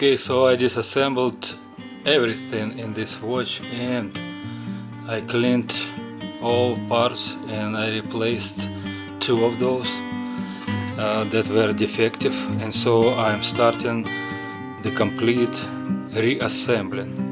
Okay, so I disassembled everything in this watch and I cleaned all parts and I replaced two of those that were defective, and so I'm starting the complete reassembling.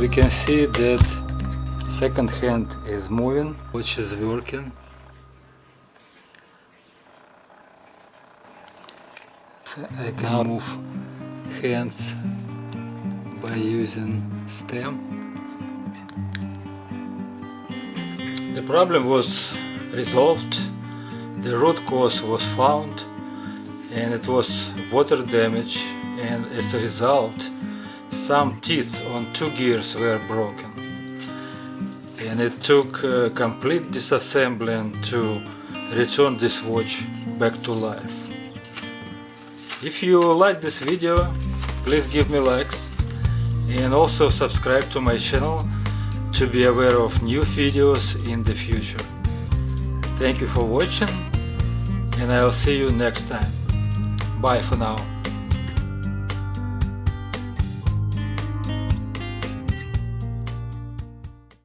we can see that second hand is moving, watch is working. I can move hands by using stem. The problem was resolved, the root cause was found, and it was water damage, and as a result some teeth on two gears were broken, and it took complete disassembling to return this watch back to life. If you like this video, please give me likes and also subscribe to my channel to be aware of new videos in the future. Thank you for watching, and I'll see you next time. Bye for now.